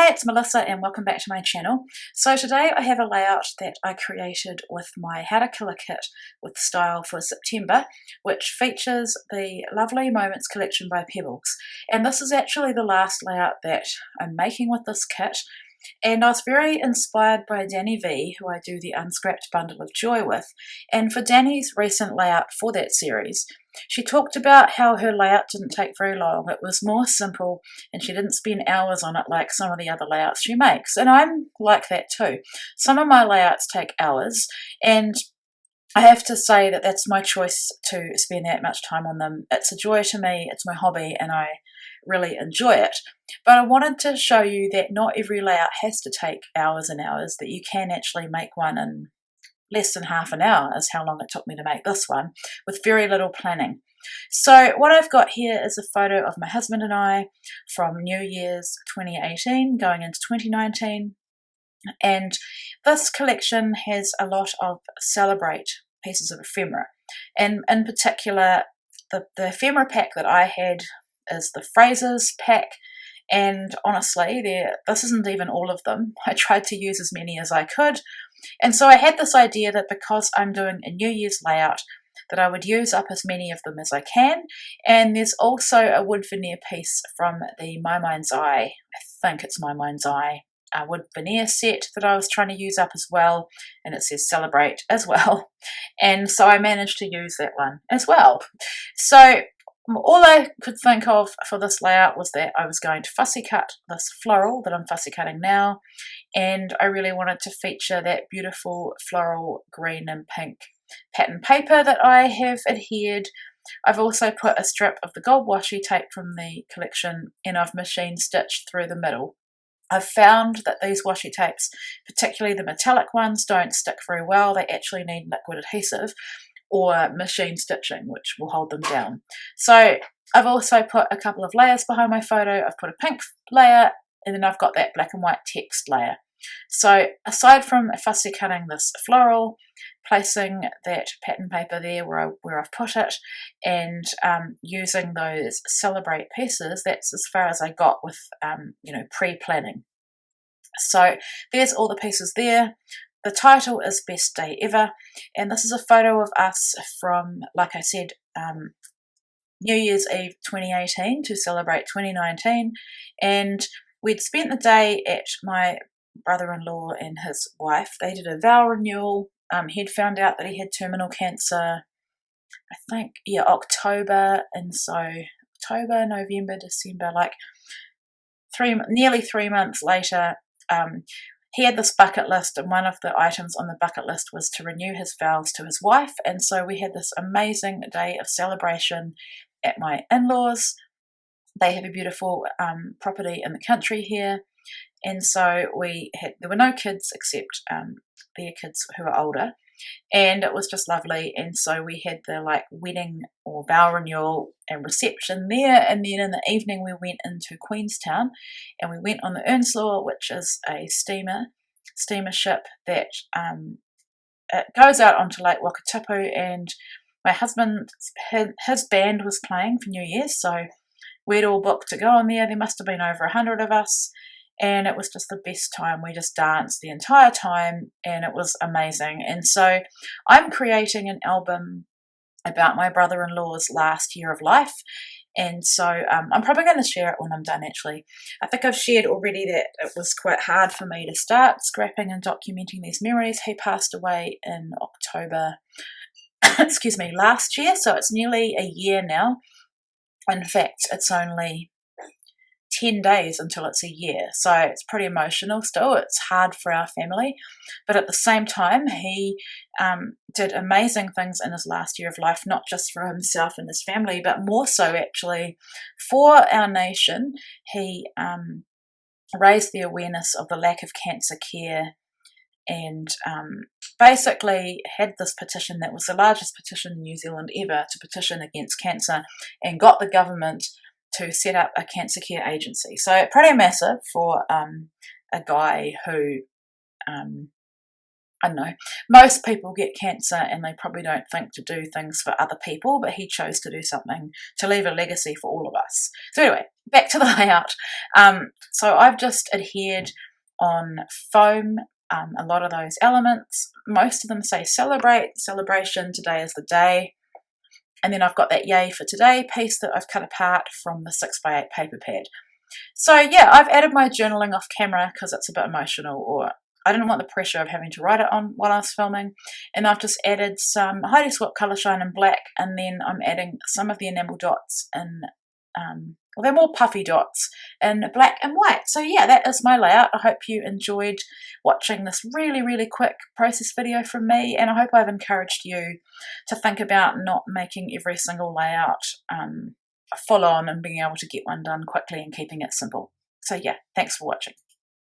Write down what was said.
Hi, it's Melissa and welcome back to my channel. So today I have a layout that I created with my How to Killer kit with style for September, which features the Lovely Moments collection by Pebbles. And this is actually the last layout that I'm making with this kit. And I was very inspired by Danny V, who I do the Unscrapped Bundle of Joy with. And for Danny's recent layout for that series, she talked about how her layout didn't take very long. It was more simple and she didn't spend hours on it like some of the other layouts she makes. And I'm like that too. Some of my layouts take hours, and I have to say that that's my choice to spend that much time on them. It's a joy to me, it's my hobby, and I really enjoy it. But I wanted to show you that not every layout has to take hours and hours, that you can actually make one in less than half an hour is how long it took me to make this one, with very little planning. So what I've got here is a photo of my husband and I from New Year's 2018 going into 2019. And this collection has a lot of Celebrate pieces of ephemera. And in particular, the ephemera pack that I had is the Phrases pack. And honestly, this isn't even all of them. I tried to use as many as I could. And so I had this idea that because I'm doing a New Year's layout, that I would use up as many of them as I can. And there's also a wood veneer piece from the My Mind's Eye, I think it's My Mind's Eye, wood veneer set that I was trying to use up as well, and it says Celebrate as well. And so I managed to use that one as well. So all I could think of for this layout was that I was going to fussy cut this floral that I'm fussy cutting now, and I really wanted to feature that beautiful floral green and pink pattern paper that I have adhered. I've also put a strip of the gold washi tape from the collection, and I've machine stitched through the middle. I've found that these washi tapes, particularly the metallic ones, don't stick very well. They actually need liquid adhesive or machine stitching, which will hold them down. So I've also put a couple of layers behind my photo. I've put a pink layer, and then I've got that black and white text layer. So aside from fussy cutting this floral, placing that pattern paper there where I've put it, and using those Celebrate pieces, that's as far as I got with pre-planning. So there's all the pieces there. The title is Best Day Ever, and this is a photo of us from, like I said, New Year's Eve 2018 to celebrate 2019, and we'd spent the day at my brother-in-law and his wife. They did a vow renewal. He'd found out that he had terminal cancer, I think, October, and so October, November, December, like nearly 3 months later, he had this bucket list, and one of the items on the bucket list was to renew his vows to his wife. And so we had this amazing day of celebration at my in-laws. They have a beautiful property in the country here, and so there were no kids except their kids who are older, and it was just lovely. And so we had the wedding or vow renewal and reception there, and then in the evening we went into Queenstown and we went on the Earnslaw, which is a steamer ship that it goes out onto Lake Wakatipu, and my husband, his band was playing for New Year's, so we'd all booked to go on there. There must have been over 100 of us, and it was just the best time. We just danced the entire time, and it was amazing. And so I'm creating an album about my brother-in-law's last year of life, and so I'm probably going to share it when I'm done, actually. I think I've shared already that it was quite hard for me to start scrapping and documenting these memories. He passed away in October, excuse me, last year, so it's nearly a year now. In fact, it's only 10 days until it's a year, so it's pretty emotional still. It's hard for our family, but at the same time, he did amazing things in his last year of life, not just for himself and his family, but more so actually for our nation. He raised the awareness of the lack of cancer care, and basically had this petition that was the largest petition in New Zealand ever to petition against cancer, and got the government to set up a cancer care agency. So pretty massive for a guy who I don't know, most people get cancer and they probably don't think to do things for other people, but he chose to do something to leave a legacy for all of us. So anyway, back to the layout. So I've just adhered on foam, a lot of those elements. Most of them say celebrate, celebration, today is the day. And then I've got that yay for today piece that I've cut apart from the 6x8 paper pad. So yeah, I've added my journaling off camera because it's a bit emotional, or I didn't want the pressure of having to write it on while I was filming. And I've just added some Heidi Swapp Colour Shine in black, and then I'm adding some of the enamel dots in, well, they're more puffy dots in black and white. So yeah, that is my layout. I hope you enjoyed watching this really, really quick process video from me, and I hope I've encouraged you to think about not making every single layout full on and being able to get one done quickly and keeping it simple. So yeah, thanks for watching.